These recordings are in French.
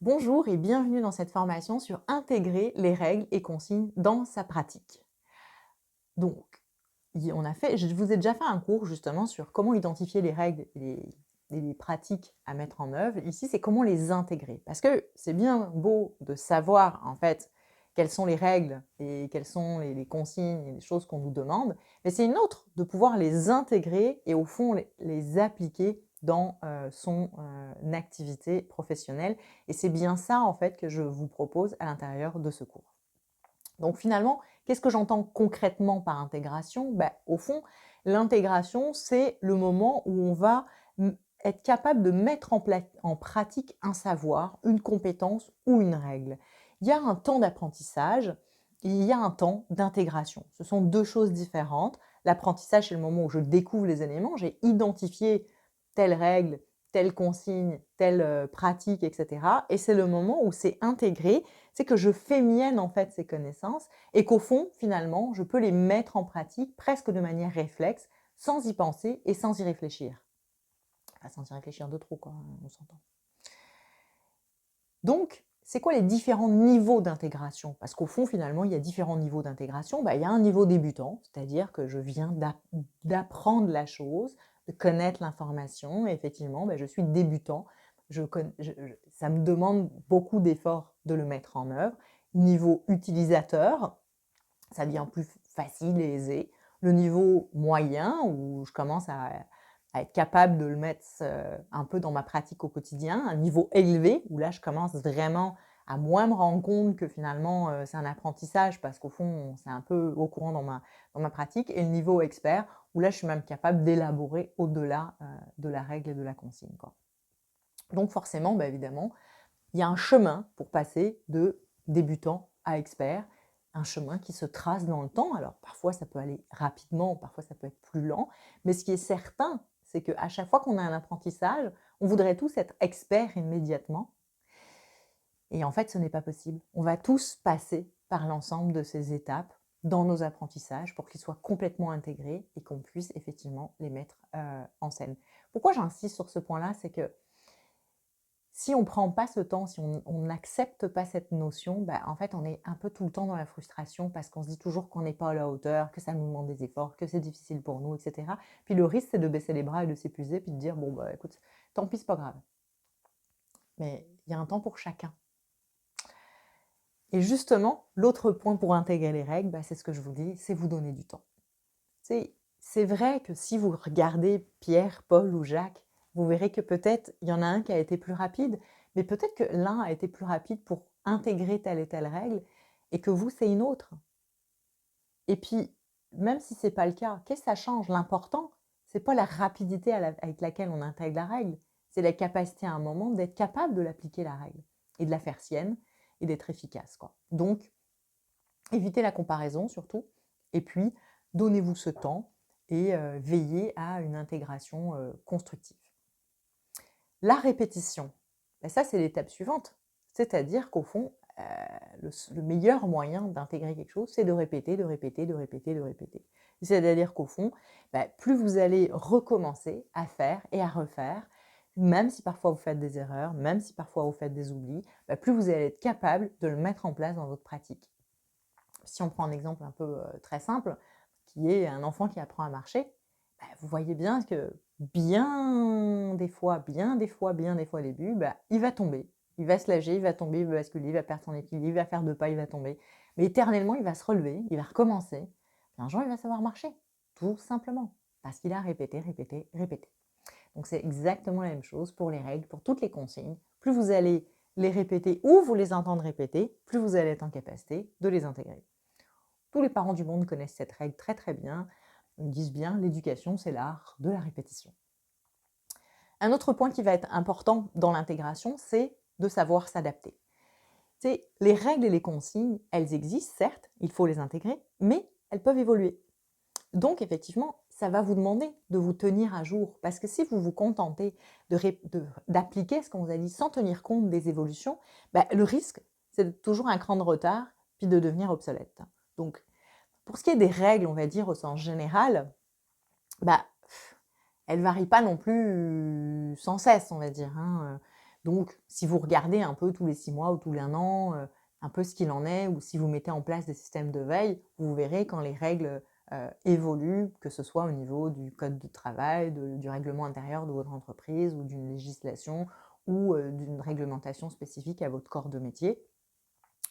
Bonjour et bienvenue dans cette formation sur intégrer les règles et consignes dans sa pratique. Donc, je vous ai déjà fait un cours justement sur comment identifier les règles et les pratiques à mettre en œuvre. Ici, c'est comment les intégrer. Parce que c'est bien beau de savoir en fait quelles sont les règles et quelles sont les consignes et les choses qu'on nous demande, mais c'est une autre de pouvoir les intégrer et au fond les appliquer dans son activité professionnelle. Et c'est bien ça en fait que je vous propose à l'intérieur de ce cours. Donc finalement, qu'est-ce que j'entends concrètement par intégration? Au fond, l'intégration, c'est le moment où on va être capable de mettre en pratique un savoir, une compétence ou une règle. Il y a un temps d'apprentissage et il y a un temps d'intégration. Ce sont deux choses différentes. L'apprentissage, c'est le moment où je découvre les éléments, j'ai identifié telle règle, telle consigne, telle pratique, etc. Et c'est le moment où c'est intégré, c'est que je fais mienne en fait ces connaissances et qu'au fond, finalement, je peux les mettre en pratique presque de manière réflexe, sans y penser et sans y réfléchir. Enfin, sans y réfléchir de trop, quoi, on s'entend. Donc, c'est quoi les différents niveaux d'intégration? Parce qu'au fond, finalement, il y a différents niveaux d'intégration. Il y a un niveau débutant, c'est-à-dire que je viens d'apprendre la chose, de connaître l'information, et effectivement, je suis débutant. Ça me demande beaucoup d'efforts de le mettre en œuvre. Niveau utilisateur, ça devient plus facile et aisé. Le niveau moyen, où je commence à être capable de le mettre un peu dans ma pratique au quotidien. Un niveau élevé, où là, je commence vraiment à moins me rendre compte que finalement, c'est un apprentissage, parce qu'au fond, c'est un peu au courant dans ma pratique. Et le niveau expert, où là, je suis même capable d'élaborer au-delà de la règle et de la consigne, quoi. Donc forcément, évidemment, il y a un chemin pour passer de débutant à expert, un chemin qui se trace dans le temps. Alors parfois ça peut aller rapidement, parfois ça peut être plus lent, mais ce qui est certain, c'est qu'à chaque fois qu'on a un apprentissage, on voudrait tous être experts immédiatement. Et en fait, ce n'est pas possible. On va tous passer par l'ensemble de ces étapes dans nos apprentissages pour qu'ils soient complètement intégrés et qu'on puisse effectivement les mettre en scène. Pourquoi j'insiste sur ce point-là, c'est que si on ne prend pas ce temps, si on n'accepte pas cette notion, en fait, on est un peu tout le temps dans la frustration parce qu'on se dit toujours qu'on n'est pas à la hauteur, que ça nous demande des efforts, que c'est difficile pour nous, etc. Puis le risque, c'est de baisser les bras et de s'épuiser, puis de dire, bon, écoute, tant pis, c'est pas grave. Mais il y a un temps pour chacun. Et justement, l'autre point pour intégrer les règles, c'est ce que je vous dis, c'est vous donner du temps. C'est vrai que si vous regardez Pierre, Paul ou Jacques, vous verrez que peut-être il y en a un qui a été plus rapide, mais peut-être que l'un a été plus rapide pour intégrer telle et telle règle et que vous, c'est une autre. Et puis, même si ce n'est pas le cas, qu'est-ce que ça change? L'important, ce n'est pas la rapidité avec laquelle on intègre la règle, c'est la capacité à un moment d'être capable de l'appliquer la règle et de la faire sienne et d'être efficace, quoi. Donc, évitez la comparaison surtout, et puis donnez-vous ce temps et veillez à une intégration constructive. La répétition, ça c'est l'étape suivante, c'est-à-dire qu'au fond, le meilleur moyen d'intégrer quelque chose, c'est de répéter, de répéter, de répéter, de répéter. C'est-à-dire qu'au fond, plus vous allez recommencer à faire et à refaire, même si parfois vous faites des erreurs, même si parfois vous faites des oublis, plus vous allez être capable de le mettre en place dans votre pratique. Si on prend un exemple un peu très simple, qui est un enfant qui apprend à marcher, vous voyez bien que bien des fois, bien des fois, bien des fois au début, il va tomber. Il va se lâcher, il va tomber, il va basculer, il va perdre son équilibre, il va faire 2 pas, il va tomber. Mais éternellement, il va se relever, il va recommencer. Puis un jour, il va savoir marcher, tout simplement, parce qu'il a répété, répété, répété. Donc c'est exactement la même chose pour les règles, pour toutes les consignes. Plus vous allez les répéter ou vous les entendre répéter, plus vous allez être en capacité de les intégrer. Tous les parents du monde connaissent cette règle très très bien. Ils disent bien, l'éducation, c'est l'art de la répétition. Un autre point qui va être important dans l'intégration, c'est de savoir s'adapter. Les règles et les consignes, elles existent, certes, il faut les intégrer, mais elles peuvent évoluer. Donc, effectivement, ça va vous demander de vous tenir à jour, parce que si vous vous contentez d'appliquer ce qu'on vous a dit sans tenir compte des évolutions, le risque, c'est toujours un cran de retard, puis de devenir obsolète. Donc, pour ce qui est des règles, on va dire au sens général, elles ne varient pas non plus sans cesse, on va dire, hein. Donc, si vous regardez un peu tous les 6 mois ou tous les 1 an, un peu ce qu'il en est, ou si vous mettez en place des systèmes de veille, vous verrez quand les règles, évoluent, que ce soit au niveau du code du travail, du règlement intérieur de votre entreprise ou d'une législation ou, d'une réglementation spécifique à votre corps de métier.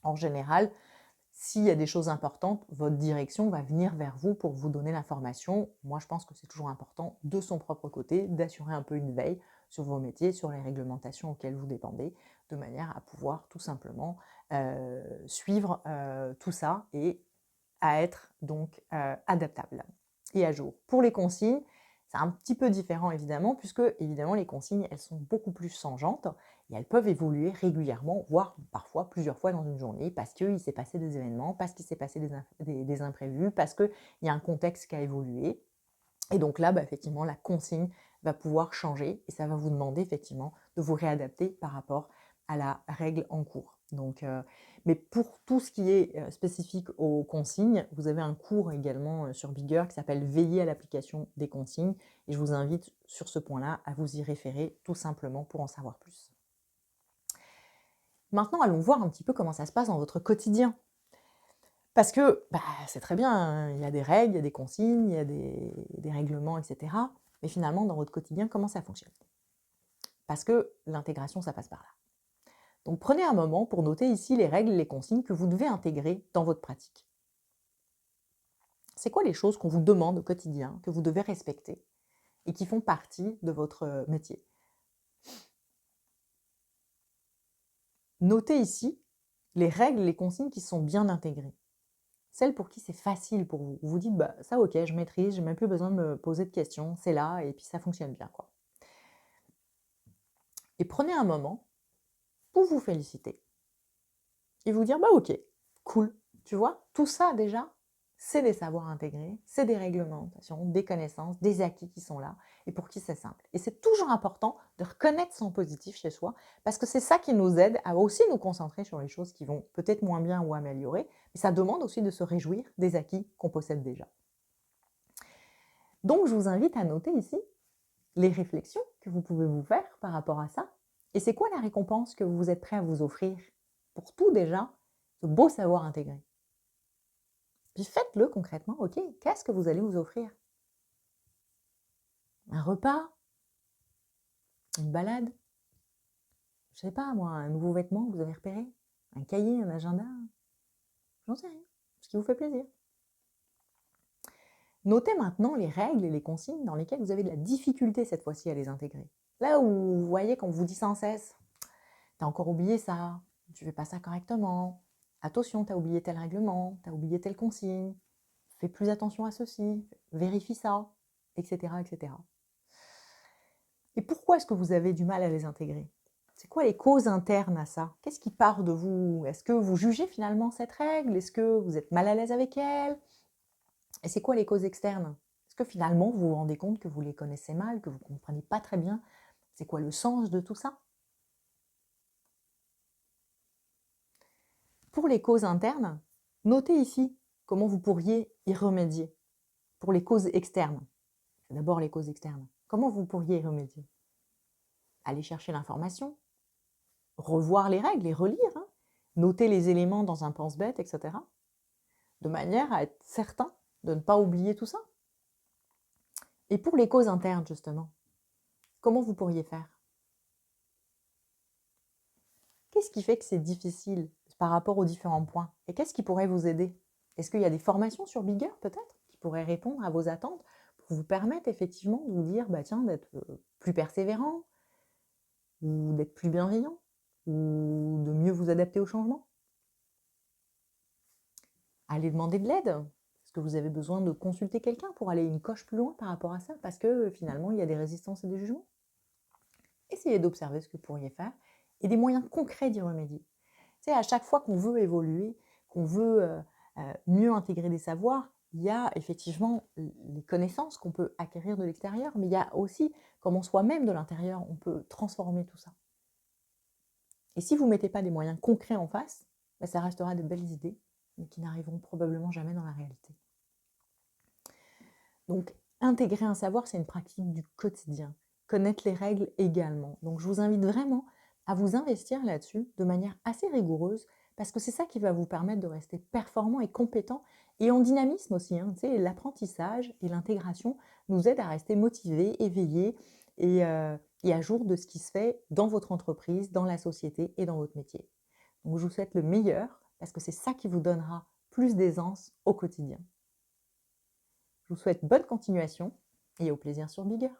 En général, s'il y a des choses importantes, votre direction va venir vers vous pour vous donner l'information. Moi, je pense que c'est toujours important, de son propre côté, d'assurer un peu une veille sur vos métiers, sur les réglementations auxquelles vous dépendez, de manière à pouvoir tout simplement suivre tout ça et à être donc adaptable et à jour. Pour les consignes, c'est un petit peu différent évidemment, puisque évidemment les consignes, elles sont beaucoup plus changeantes et elles peuvent évoluer régulièrement, voire parfois plusieurs fois dans une journée, parce qu'il s'est passé des événements, parce qu'il s'est passé des imprévus, parce qu'il y a un contexte qui a évolué. Et donc là, effectivement, la consigne va pouvoir changer et ça va vous demander effectivement de vous réadapter par rapport à la règle en cours. Donc, mais pour tout ce qui est spécifique aux consignes, vous avez un cours également sur Bigger qui s'appelle Veiller à l'application des consignes et je vous invite sur ce point-là à vous y référer tout simplement pour en savoir plus. Maintenant, allons voir un petit peu comment ça se passe dans votre quotidien. Parce que c'est très bien, hein, il y a des règles, il y a des consignes, il y a des règlements, etc. Mais finalement, dans votre quotidien, comment ça fonctionne? Parce que l'intégration, ça passe par là. Donc prenez un moment pour noter ici les règles et les consignes que vous devez intégrer dans votre pratique. C'est quoi les choses qu'on vous demande au quotidien, que vous devez respecter et qui font partie de votre métier? Notez ici les règles et les consignes qui sont bien intégrées. Celles pour qui c'est facile pour vous. Vous vous dites, ça ok, je maîtrise, j'ai même plus besoin de me poser de questions, c'est là et puis ça fonctionne bien, quoi. Et prenez un moment pour vous féliciter et vous dire, ok, cool, tu vois, tout ça déjà, c'est des savoirs intégrés, c'est des réglementations, des connaissances, des acquis qui sont là et pour qui c'est simple. Et c'est toujours important de reconnaître son positif chez soi parce que c'est ça qui nous aide à aussi nous concentrer sur les choses qui vont peut-être moins bien ou améliorer, mais ça demande aussi de se réjouir des acquis qu'on possède déjà. Donc je vous invite à noter ici les réflexions que vous pouvez vous faire par rapport à ça. Et c'est quoi la récompense que vous êtes prêt à vous offrir pour tout déjà, ce beau savoir intégré? Puis faites-le concrètement, ok, qu'est-ce que vous allez vous offrir? Un repas? Une balade? Je sais pas moi, un nouveau vêtement que vous avez repéré? Un cahier, un agenda? J'en sais rien, ce qui vous fait plaisir. Notez maintenant les règles et les consignes dans lesquelles vous avez de la difficulté cette fois-ci à les intégrer. Là où vous voyez qu'on vous dit sans cesse, t'as encore oublié ça, tu fais pas ça correctement, attention, t'as oublié tel règlement, t'as oublié telle consigne, fais plus attention à ceci, vérifie ça, etc., etc. Et pourquoi est-ce que vous avez du mal à les intégrer? C'est quoi les causes internes à ça? Qu'est-ce qui part de vous? Est-ce que vous jugez finalement cette règle? Est-ce que vous êtes mal à l'aise avec elle? Et c'est quoi les causes externes? Est-ce que finalement vous vous rendez compte que vous les connaissez mal, que vous ne comprenez pas très bien? C'est quoi le sens de tout ça? Pour les causes internes, notez ici comment vous pourriez y remédier. Pour les causes externes, d'abord les causes externes, comment vous pourriez y remédier? Aller chercher l'information, revoir les règles, les relire, hein, noter les éléments dans un pense-bête, etc. De manière à être certain de ne pas oublier tout ça. Et pour les causes internes, justement, comment vous pourriez faire? Qu'est-ce qui fait que c'est difficile par rapport aux différents points? Et qu'est-ce qui pourrait vous aider? Est-ce qu'il y a des formations sur Bigger, peut-être, qui pourraient répondre à vos attentes pour vous permettre effectivement de vous dire, tiens, d'être plus persévérant, ou d'être plus bienveillant, ou de mieux vous adapter au changement? Allez demander de l'aide. Est-ce que vous avez besoin de consulter quelqu'un pour aller une coche plus loin par rapport à ça? Parce que finalement, il y a des résistances et des jugements. Essayez d'observer ce que vous pourriez faire et des moyens concrets d'y remédier. Tu sais, à chaque fois qu'on veut évoluer, qu'on veut mieux intégrer des savoirs, il y a effectivement les connaissances qu'on peut acquérir de l'extérieur, mais il y a aussi comment soi-même de l'intérieur, on peut transformer tout ça. Et si vous ne mettez pas des moyens concrets en face, ça restera de belles idées, mais qui n'arriveront probablement jamais dans la réalité. Donc, intégrer un savoir, c'est une pratique du quotidien. Connaître les règles également. Donc, je vous invite vraiment à vous investir là-dessus de manière assez rigoureuse, parce que c'est ça qui va vous permettre de rester performant et compétent et en dynamisme aussi, hein. Tu sais, l'apprentissage et l'intégration nous aident à rester motivés, éveillés et à jour de ce qui se fait dans votre entreprise, dans la société et dans votre métier. Donc je vous souhaite le meilleur parce que c'est ça qui vous donnera plus d'aisance au quotidien. Je vous souhaite bonne continuation et au plaisir sur Bigger.